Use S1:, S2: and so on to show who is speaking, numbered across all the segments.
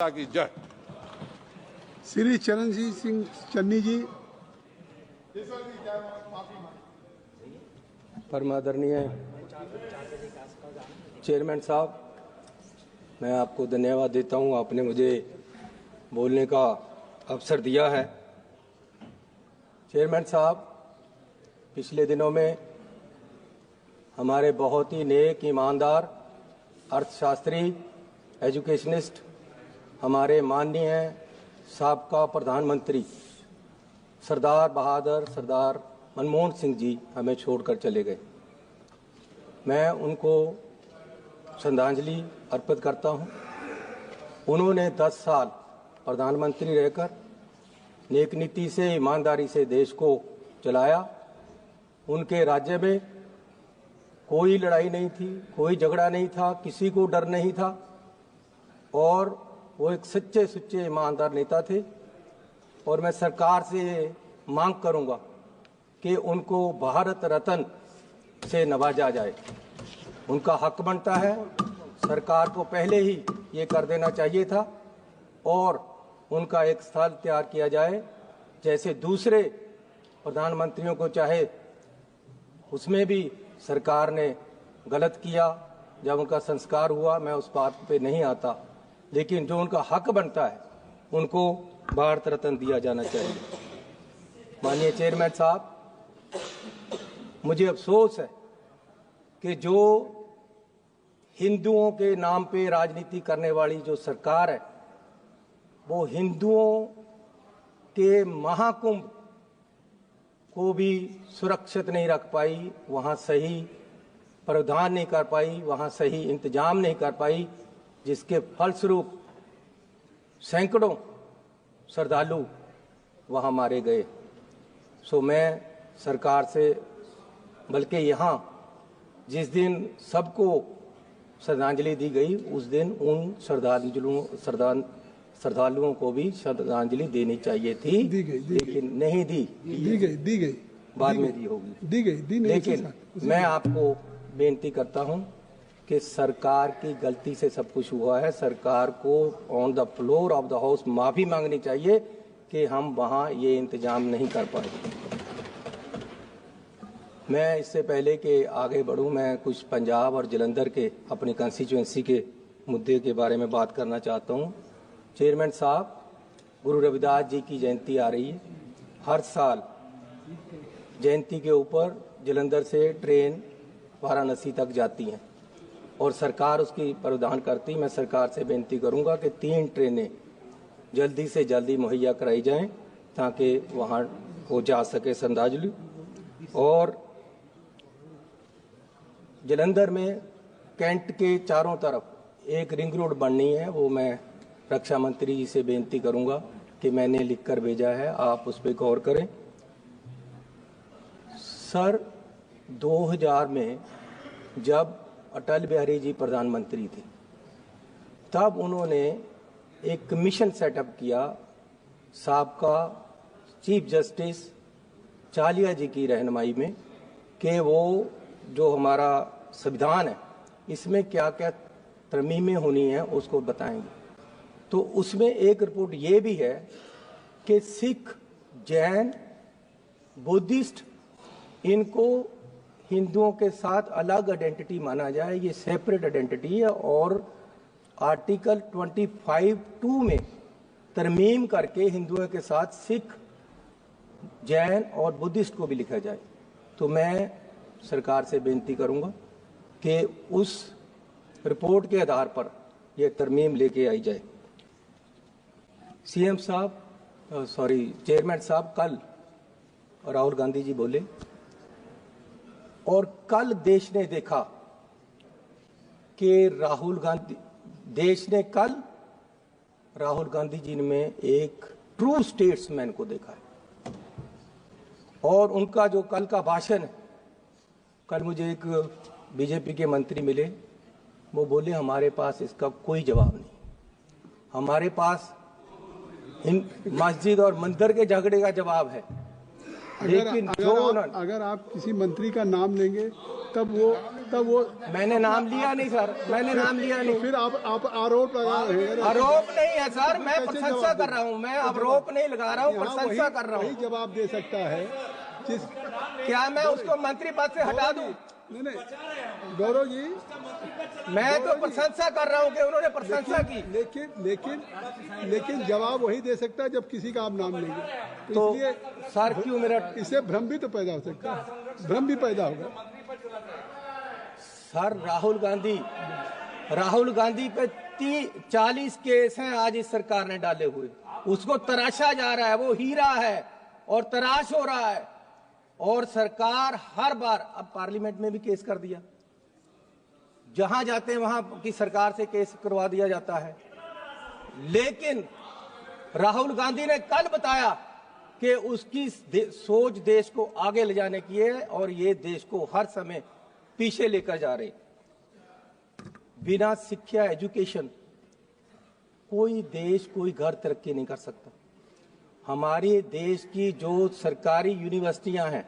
S1: की जय।
S2: श्री चरणजीत सिंह चन्नी जी।
S3: परमादरणीय चेयरमैन साहब, मैं आपको धन्यवाद देता हूं, आपने मुझे बोलने का अवसर दिया है। चेयरमैन साहब, पिछले दिनों में हमारे बहुत ही नेक, ईमानदार अर्थशास्त्री, एजुकेशनिस्ट, हमारे माननीय साबका प्रधानमंत्री सरदार बहादुर सरदार मनमोहन सिंह जी हमें छोड़कर चले गए। मैं उनको श्रद्धांजलि अर्पित करता हूं। उन्होंने 10 साल प्रधानमंत्री रहकर नेक नीति से, ईमानदारी से देश को चलाया। उनके राज्य में कोई लड़ाई नहीं थी, कोई झगड़ा नहीं था, किसी को डर नहीं था और वो एक सच्चे सुच्चे ईमानदार नेता थे। और मैं सरकार से मांग करूंगा कि उनको भारत रत्न से नवाजा जाए। उनका हक बनता है, सरकार को पहले ही ये कर देना चाहिए था और उनका एक स्थल तैयार किया जाए, जैसे दूसरे प्रधानमंत्रियों को चाहे उसमें भी सरकार ने गलत किया। जब उनका संस्कार हुआ, मैं उस बात पे नहीं आता, लेकिन जो उनका हक बनता है उनको भारत रत्न दिया जाना चाहिए। माननीय चेयरमैन साहब, मुझे अफसोस है कि जो हिंदुओं के नाम पे राजनीति करने वाली जो सरकार है, वो हिंदुओं के महाकुंभ को भी सुरक्षित नहीं रख पाई, वहाँ सही प्रावधान नहीं कर पाई, वहाँ सही इंतजाम नहीं कर पाई, जिसके फलस्वरूप सैकड़ों श्रद्धालु वहाँ मारे गए। सो मैं सरकार से, बल्कि यहाँ जिस दिन सबको श्रद्धांजलि दी गई, उस दिन उन श्रद्धालुओं को भी श्रद्धांजलि देनी चाहिए थी, लेकिन नहीं दी गई, बाद में दी होगी। लेकिन मैं आपको बेनती करता हूँ कि सरकार की गलती से सब कुछ हुआ है। सरकार को on the floor of the house माफी मांगनी चाहिए कि हम वहाँ ये इंतजाम नहीं कर पाए। मैं इससे पहले कि आगे बढ़ूं, मैं कुछ पंजाब और जलंधर के अपनी कंस्टिट्यूएंसी के मुद्दे के बारे में बात करना चाहता हूं। चेयरमैन साहब, गुरु रविदास जी की जयंती आ रही है। हर साल जयंती के ऊपर जलंधर से ट्रेन वाराणसी तक जाती हैं और सरकार उसकी प्रावधान करती। मैं सरकार से बेनती करूंगा कि 3 ट्रेनें जल्दी से जल्दी मुहैया कराई जाएं ताकि वहां हो जा सके श्रद्धांजलि। और जलंधर में कैंट के चारों तरफ एक रिंग रोड बननी है, वो मैं रक्षा मंत्री जी से बेनती करूंगा कि मैंने लिखकर भेजा है, आप उस पर गौर करें। सर, 2000 में जब अटल बिहारी जी प्रधानमंत्री थे, तब उन्होंने एक कमीशन सेटअप किया साबका चीफ जस्टिस चालिया जी की रहनुमाई में कि वो जो हमारा संविधान है इसमें क्या क्या तरमीमें होनी है उसको बताएंगे। तो उसमें एक रिपोर्ट ये भी है कि सिख, जैन, बुद्धिस्ट, इनको हिंदुओं के साथ अलग आइडेंटिटी माना जाए, ये सेपरेट आइडेंटिटी है। और आर्टिकल 25(2) में तरमीम करके हिंदुओं के साथ सिख, जैन और बुद्धिस्ट को भी लिखा जाए। तो मैं सरकार से बेनती करूंगा कि उस रिपोर्ट के आधार पर यह तरमीम लेके आई जाए। सीएम साहब, चेयरमैन साहब, कल राहुल गांधी जी बोले और कल देश ने देखा कि देश ने कल राहुल गांधी जी में एक ट्रू स्टेट्समैन को देखा है। और उनका जो कल का भाषण है, कल मुझे एक बीजेपी के मंत्री मिले, वो बोले हमारे पास इसका कोई जवाब नहीं, हमारे पास मस्जिद और मंदिर के झगड़े का जवाब है।
S2: अगर आप किसी मंत्री का नाम लेंगे तब वो तब वो
S3: मैंने नाम लिया नहीं सर, मैंने नाम लिया
S2: तो
S3: नहीं।
S2: फिर आप आरोप लगा रहे हैं।
S3: आरोप नहीं है सर, मैं
S2: कैसे
S3: प्रशंसा
S2: जवाब
S3: कर रहा हूँ, मैं आरोप नहीं लगा रहा हूँ,
S2: यहाँ
S3: प्रशंसा कर रहा
S2: वही
S3: हूँ।
S2: जवाब दे सकता है जिस
S3: क्या मैं उसको मंत्री पद से हटा दूं?
S2: नहीं गौरव जी,
S3: मैं तो प्रशंसा कर रहा हूँ कि उन्होंने प्रशंसा की।
S2: लेकिन जवाब वही दे सकता है जब किसी का आप नाम लेंगे।
S3: तो
S2: इसलिए
S3: सर क्यों मेरा
S2: इससे भ्रम भी तो पैदा हो सकता है, भ्रम भी पैदा होगा।
S3: सर राहुल गांधी पे 40 केस हैं आज इस सरकार ने डाले हुए, उसको तराशा जा रहा है, वो हीरा है और तराश हो रहा है। और सरकार हर बार, अब पार्लियामेंट में भी केस कर दिया, जहां जाते हैं वहां की सरकार से केस करवा दिया जाता है। लेकिन राहुल गांधी ने कल बताया कि उसकी सोच देश को आगे ले जाने की है और ये देश को हर समय पीछे लेकर जा रहे। बिना शिक्षा, एजुकेशन कोई देश, कोई घर तरक्की नहीं कर सकता। हमारे देश की जो सरकारी यूनिवर्सिटियां हैं,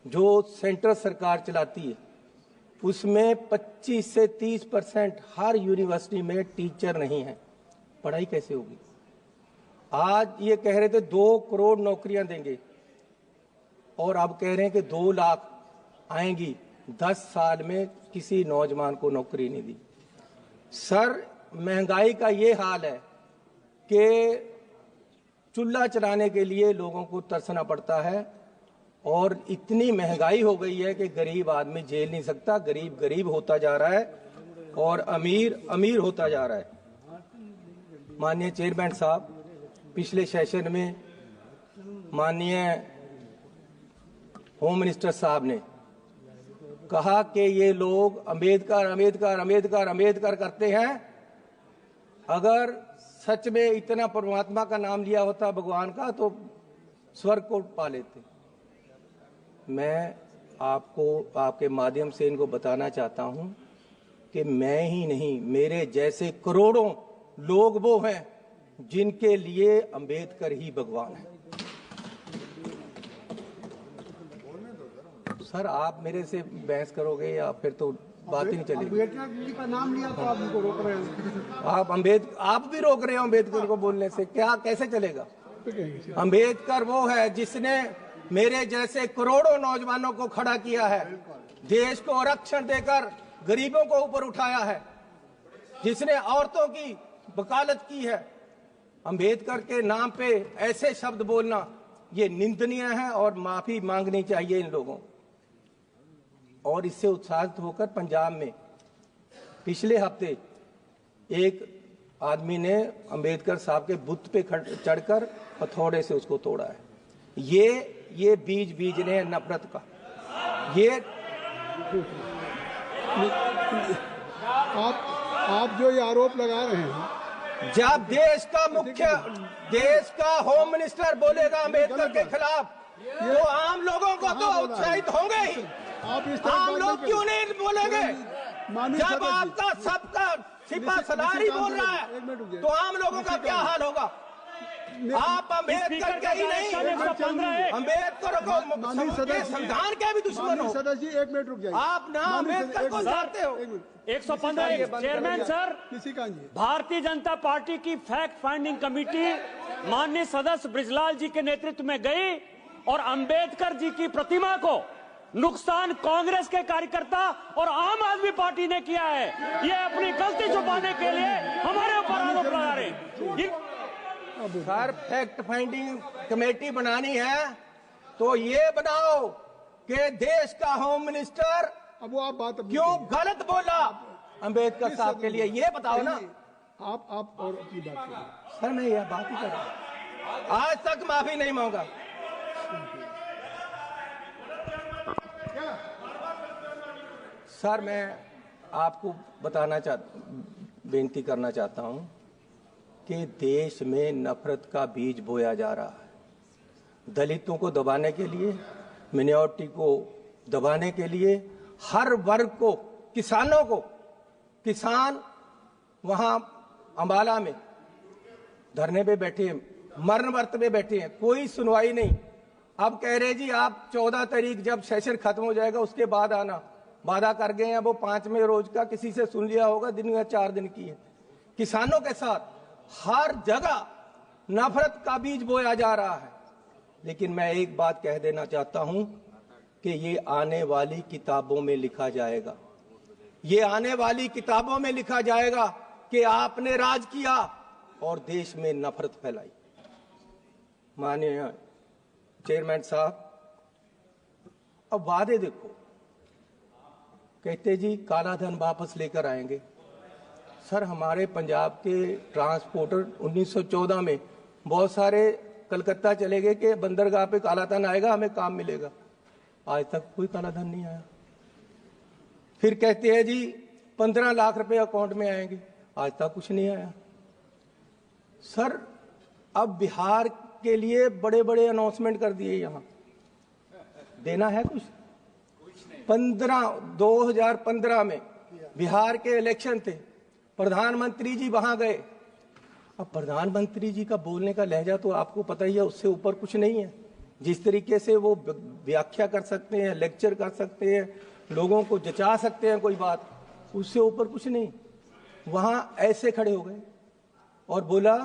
S3: जो सेंट्रल सरकार चलाती है, उसमें 25 से 30% हर यूनिवर्सिटी में टीचर नहीं है। पढ़ाई कैसे होगी? आज ये कह रहे थे 2 करोड़ नौकरियां देंगे और अब कह रहे हैं कि 2 लाख आएंगी। 10 साल में किसी नौजवान को नौकरी नहीं दी। सर, महंगाई का ये हाल है कि चूल्हा चलाने के लिए लोगों को तरसना पड़ता है और इतनी महंगाई हो गई है कि गरीब आदमी झेल नहीं सकता। गरीब गरीब होता जा रहा है और अमीर अमीर होता जा रहा है। माननीय चेयरमैन साहब, पिछले सेशन में माननीय होम मिनिस्टर साहब ने कहा कि ये लोग अंबेडकर अंबेडकर अंबेडकर अंबेडकर करते हैं। अगर सच में इतना परमात्मा का नाम लिया होता भगवान का तो स्वर्ग को पा लेते। मैं आपको आपके माध्यम से इनको बताना चाहता हूं कि मैं ही नहीं, मेरे जैसे करोड़ों लोग वो हैं जिनके लिए अंबेडकर ही भगवान है। सर, आप मेरे से बहस करोगे या फिर तो बात ही नहीं चलेगी।
S2: अम्बेडकर जी का नाम लिया तो आप उनको रोक रहे हैं।
S3: आप भी रोक रहे हो अम्बेडकर को बोलने से, क्या कैसे चलेगा? अम्बेडकर वो है जिसने मेरे जैसे करोड़ों नौजवानों को खड़ा किया है, देश को आरक्षण देकर गरीबों को ऊपर उठाया है, जिसने औरतों की वकालत की है। अम्बेडकर के नाम पे ऐसे शब्द बोलना ये निंदनीय है और माफी मांगनी चाहिए इन लोगों। और इससे उत्साहित होकर पंजाब में पिछले हफ्ते एक आदमी ने अंबेडकर साहब के बुत पे चढ़कर हथौड़े से उसको तोड़ा है। ये बीज ने नफरत का। ये
S2: आप जो ये आरोप लगा रहे हैं,
S3: जब देश का होम मिनिस्टर बोलेगा अंबेडकर के खिलाफ तो आम लोगों को तो उत्साहित होंगे ही। आम लोग क्यों नहीं बोलेंगे? जब आपका सबका सिपा सलार ही बोल रहा है तो आम लोगों का क्या हाल होगा? आप अंबेडकर के ही नहीं, अंबेडकर को संविधान के भी दुश्मन हो।
S2: सदस्य जी 1 मिनट रुक जाइए।
S3: आप ना अंबेडकर को चाहते हो।
S1: 115 chairman sir, Bharatiya Janata party की फैक्ट फाइंडिंग कमेटी माननीय सदस्य ब्रिजलाल जी के नेतृत्व में गई और अंबेडकर जी की प्रतिमा को नुकसान कांग्रेस के कार्यकर्ता और आम आदमी पार्टी ने किया है। ये अपनी गलती छुपाने के लिए हमारे ऊपर आरोप लगा रहे हैं।
S3: सर, फैक्ट फाइंडिंग कमेटी बनानी है तो ये बनाओ कि देश का होम मिनिस्टर
S2: अब वो आप बात
S3: क्यों गलत बोला अंबेडकर साहब के लिए, ये बताओ ना।
S2: आप और अपनी बात करें।
S3: सर, मैं यह बात ही कर रहा हूं, आज तक माफी नहीं मांगा। सर, मैं आपको बेनती करना चाहता हूं कि देश में नफरत का बीज बोया जा रहा है। दलितों को दबाने के लिए, मिनॉरिटी को दबाने के लिए, हर वर्ग को, किसानों को, किसान वहां अंबाला में धरने पे बैठे हैं, मरण वर्त पे बैठे हैं, कोई सुनवाई नहीं। अब कह रहे जी आप 14 तारीख जब सेशन खत्म हो जाएगा उसके बाद आना। वादा कर गए हैं वो 5वें रोज का, किसी से सुन लिया होगा, दिन में 4 दिन की है। किसानों के साथ हर जगह नफरत का बीज बोया जा रहा है। लेकिन मैं एक बात कह देना चाहता हूं कि ये आने वाली किताबों में लिखा जाएगा, ये आने वाली किताबों में लिखा जाएगा कि आपने राज किया और देश में नफरत फैलाई। माननीय चेयरमैन साहब, अब वादे देखो, कहते जी काला धन वापस लेकर आएंगे। सर, हमारे पंजाब के ट्रांसपोर्टर 1914 में बहुत सारे कलकत्ता चले गए कि बंदरगाह पे काला धन आएगा, हमें काम मिलेगा। आज तक कोई काला धन नहीं आया। फिर कहते हैं जी 15 लाख रुपए अकाउंट में आएंगे, आज तक कुछ नहीं आया। सर, अब बिहार के लिए बड़े बड़े अनाउंसमेंट कर दिए, यहां देना है कुछ 2015 में बिहार के इलेक्शन थे, प्रधानमंत्री जी वहां गए। अब प्रधानमंत्री जी का बोलने का लहजा तो आपको पता ही है, उससे ऊपर कुछ नहीं है। जिस तरीके से वो व्याख्या कर सकते हैं, लेक्चर कर सकते हैं, लोगों को जचा सकते हैं कोई बात, उससे ऊपर कुछ नहीं। वहां ऐसे खड़े हो गए और बोला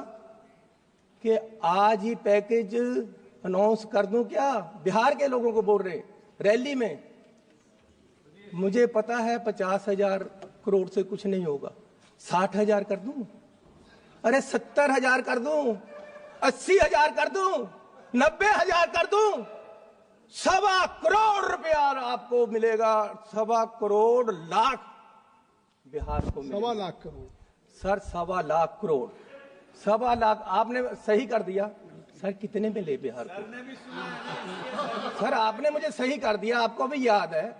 S3: कि आज ही पैकेज अनाउंस कर दूं क्या। बिहार के लोगों को बोल रहे रैली में। मुझे पता है 50,000 करोड़ से कुछ नहीं होगा, 60,000 कर दूं, अरे 70,000 कर दूं, 80,000 कर दूं, 90,000 कर दूं, 1.25 करोड़ रुपया आपको मिलेगा। 1.25 करोड़ लाख बिहार को मिलेगा।
S2: 1.25 लाख करोड़
S3: सर, 1.25 लाख करोड़, 1.25 लाख आपने सही कर दिया। सर, कितने मिले बिहार को? सर, आपने मुझे सही कर दिया, आपको भी याद है,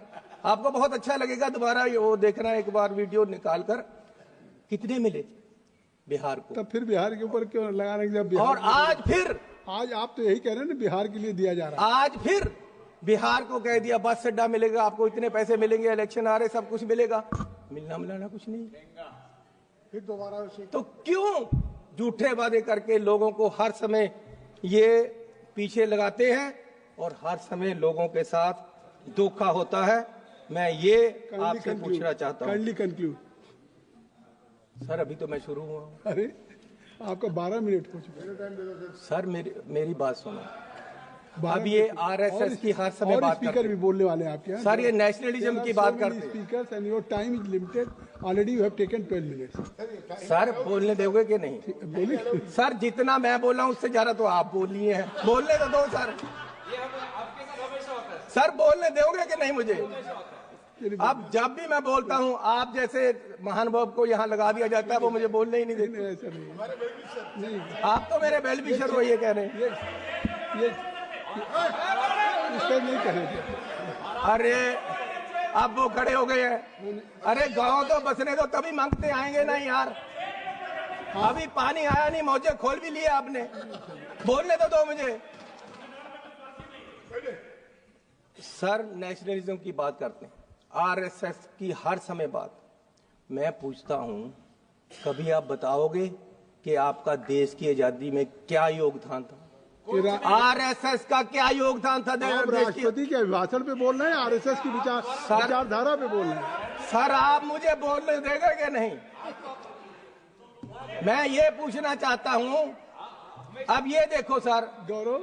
S3: आपको बहुत अच्छा लगेगा दोबारा वो देखना एक बार वीडियो निकाल कर। कितने मिले बिहार को?
S2: तब फिर बिहार के ऊपर क्यों लगाने? जब बिहार
S3: और आज फिर,
S2: आज आप तो यही कह रहे हैं ना बिहार के लिए दिया जा रहा है।
S3: आज फिर बिहार को कह दिया बस अड्डा मिलेगा आपको, इतने पैसे मिलेंगे, इलेक्शन आ रहे, सब कुछ मिलेगा। मिलना मिलाना कुछ नहीं।
S2: फिर दोबारा
S3: तो क्यों झूठे वादे करके लोगों को हर समय ये पीछे लगाते हैं और हर समय लोगों के साथ धोखा होता है। मैं ये आपसे पूछना चाहता हूँ।
S2: Kindly conclude.
S3: सर, अभी तो मैं शुरू हुआ हूँ।
S2: अरे आपका 12 मिनट हो चुके।
S3: सर, मेरी बात सुनो। अब ये आरएसएस की हर समय बात
S2: स्पीकर भी बोलने वाले हैं आपके यहाँ।
S3: सर, ये नेशनलिज्म की बात करते हैं।
S2: Speakers and your time is limited, already you have taken 12 minutes.
S3: Sir, बोलने दोगे कि नहीं?
S2: बोलिए।
S3: सर, जितना मैं बोला हूं उससे ज्यादा तो आप बोल लिए हैं। बोलने तो दो सर। सर, बोलने दोगे कि नहीं मुझे? अब जब भी मैं बोलता हूं आप जैसे महानुभाव को यहाँ लगा दिया जाता है, वो मुझे बोलने ही नहीं देते।
S2: ऐसा नहीं,
S3: आप तो मेरे वेल विशर हो, ये कह रहे हैं।
S2: ये इसका नहीं करेंगे।
S3: अरे अब वो खड़े हो गए हैं। अरे गांव तो बसने दो, तभी मांगते आएंगे ना यार। अभी पानी आया नहीं, मौजे खोल भी लिए आपने। बोलने तो दो मुझे। सर, नेशनलिज्म की बात करते हैं, आरएसएस की हर समय बात। मैं पूछता हूं, कभी आप बताओगे कि आपका देश की आजादी में क्या योगदान था? आरएसएस का क्या योगदान था?
S2: राष्ट्रपति के अभिभाषण पे बोल रहे हैं, आरएसएस की विचारधारा पे बोल रहे हैं।
S3: सर, आप मुझे बोलने देगा कि नहीं? मैं ये पूछना चाहता हूं। अब ये देखो सर,
S2: गौरव,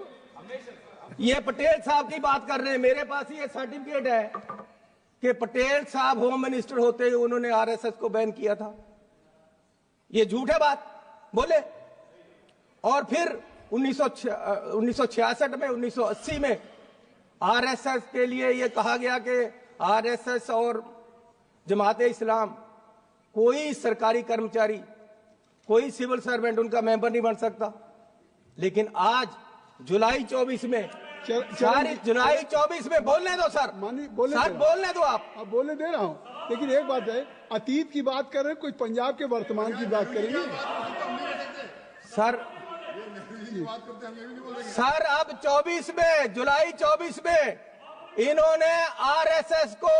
S3: ये पटेल साहब की बात कर रहे हैं। मेरे पास ये सर्टिफिकेट है कि पटेल साहब होम मिनिस्टर होते हुए उन्होंने आरएसएस को बैन किया था। ये झूठ है बात? बोले। और फिर 1966 में, 1980 में आरएसएस के लिए ये कहा गया कि आरएसएस और जमाते इस्लाम कोई सरकारी कर्मचारी, कोई सिविल सर्वेंट उनका मेंबर नहीं बन सकता। लेकिन आज जुलाई 24 में, जुलाई 24 में बोलने दो सर। सर, बोलने दो आप।
S2: अब बोलने दे रहा हूं, लेकिन एक बात है, अतीत की बात कर रहे हैं, कोई पंजाब के वर्तमान की बात करेंगे?
S3: सर, अब 24 में, जुलाई 24 में इन्होंने आरएसएस को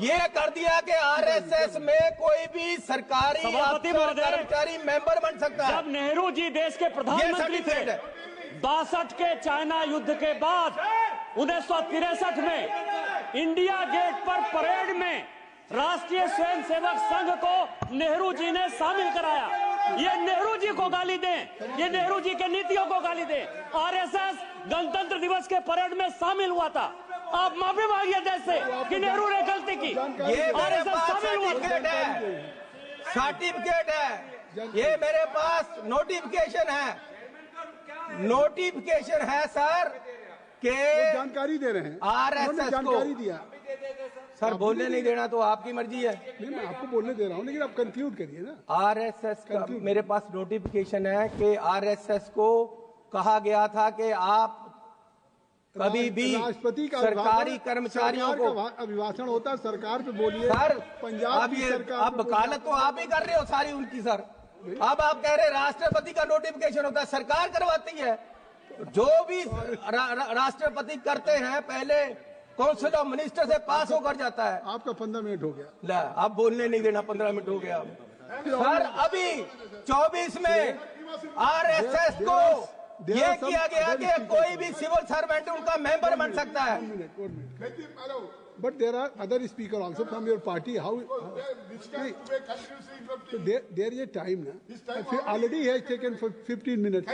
S3: ये कर दिया कि आरएसएस में कोई भी सरकारी कर्मचारी मेंबर बन सकता है।
S1: जब नेहरू जी देश के प्रधानमंत्री थे, 62 के चाइना युद्ध के बाद 1963 में इंडिया गेट पर परेड में राष्ट्रीय स्वयंसेवक संघ को नेहरू जी ने शामिल कराया। ये नेहरू जी को गाली दें, ये नेहरू जी के नीतियों को गाली दें। आरएसएस गणतंत्र दिवस के परेड में शामिल हुआ था। आप माफी मांगिए देश से कि नेहरू ने गलती की।
S3: ये मेरे पास सर्टिफिकेट है, ये मेरे पास नोटिफिकेशन है सर के
S2: जानकारी दे रहे हैं।
S3: आरएसएस को
S2: जानकारी दिया
S3: सर, बोलने नहीं देना तो आपकी मर्जी है।
S2: नहीं, मैं आपको बोलने दे रहा हूँ, लेकिन आप कंक्लूड करिए ना।
S3: आरएसएस का मेरे पास नोटिफिकेशन है कि आरएसएस को कहा गया था कि आप कभी भी
S2: राष्ट्रपति का
S3: सरकारी कर्मचारियों को
S2: अभिभाषण होता है, सरकार पे बोलिए
S3: सर।
S2: पंजाब
S3: अब
S2: की
S3: ये
S2: सरकार
S3: अब वकालत तो आप ही कर रहे हो सारी उनकी सर। अब आप कह रहे राष्ट्रपति का नोटिफिकेशन होता है, सरकार करवाती है। जो भी राष्ट्रपति करते हैं पहले काउंसिल ऑफ मिनिस्टर से पास होकर जाता है।
S2: आपका 15 मिनट हो गया।
S3: ला, अब बोलने नहीं देना, 15 मिनट हो गया सर। अभी 24 में आरएसएस को ये किया गया कि कोई भी सिविल सर्वेंट उनका मेंबर बन सकता है।
S2: But there are other speaker also from your party. How there is a time ना, already has taken 15 minute.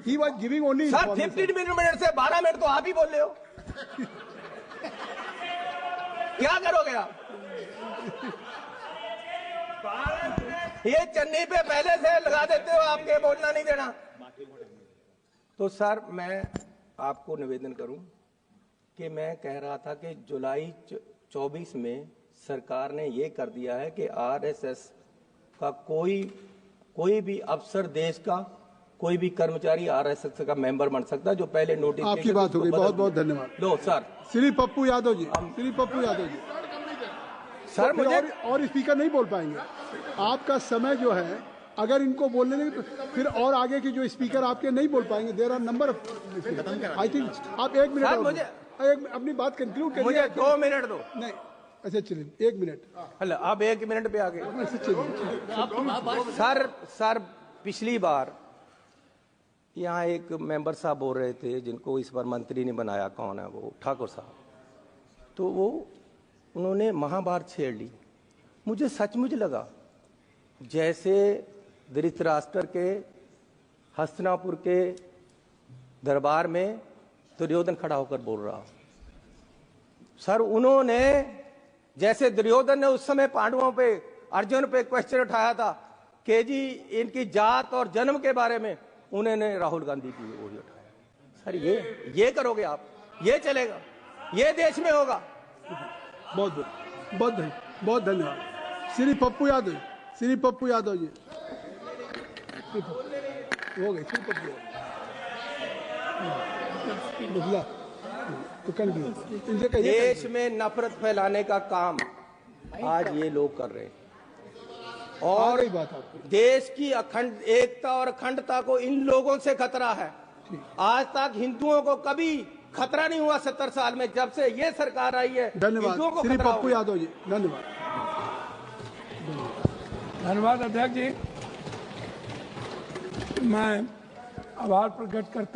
S2: He was giving only
S3: sir 15 minute से 12 मिनट तो आप ही बोल रहे हो। क्या करोगे आप? ये चन्नी पे पहले से लगा देते हो, आपके बोलना नहीं देना। तो सर मैं आपको निवेदन करूं कि मैं कह रहा था कि जुलाई 24 में सरकार ने ये कर दिया है कि आरएसएस का कोई भी अफसर, देश का कोई भी कर्मचारी आरएसएस का मेंबर बन सकता है, जो पहले नोटिस।
S2: आपकी बात हो गई, बहुत बहुत धन्यवाद।
S3: लो सर।
S2: श्री पप्पू यादव जी, श्री पप्पू यादव जी
S3: सर
S2: तो
S3: मुझे
S2: और स्पीकर नहीं बोल पाएंगे। आपका समय जो है, अगर इनको बोलने नहीं तो फिर और आगे के जो स्पीकर आपके नहीं बोल पाएंगे। There are number of, I think आप 1 मिनट
S3: मुझे
S2: अपनी बात कंक्लूड करिए।
S3: मुझे 2 मिनट दो।
S2: नहीं, अच्छा चलिए 1 मिनट।
S3: हेलो, अब 1 मिनट पे आ गए। सर पिछली बार यहाँ एक मेंबर साहब बोल रहे थे, जिनको इस बार मंत्री ने बनाया, कौन है वो, ठाकुर साहब। तो वो उन्होंने महाभारत छेड़ ली। मुझे सचमुच लगा जैसे धृतराष्ट्र के हस्तिनापुर के दरबार में दुर्योधन खड़ा होकर बोल रहा। सर उन्होंने, जैसे दुर्योधन ने उस समय पांडवों पे, अर्जुन पे क्वेश्चन उठाया था कि जी इनकी जात और जन्म के बारे में, उन्होंने राहुल गांधी की वही उठाया। सर ये करोगे आप? ये चलेगा? ये देश में होगा?
S2: बहुत धन्यवाद। श्री पप्पू यादव, श्री पप्पू यादव जी हो गए। श्री पप्पू यादव,
S3: देश में नफरत फैलाने का काम आज ये लोग कर रहे हैं, और देश की अखंड एकता और अखंडता को इन लोगों से खतरा है। आज तक हिंदुओं को कभी खतरा नहीं हुआ 70 साल में, जब से ये सरकार आई है।
S2: धन्यवाद श्री पप्पू यादव जी, धन्यवाद।
S4: धन्यवाद अध्यक्ष जी। मैं आभार प्रकट करता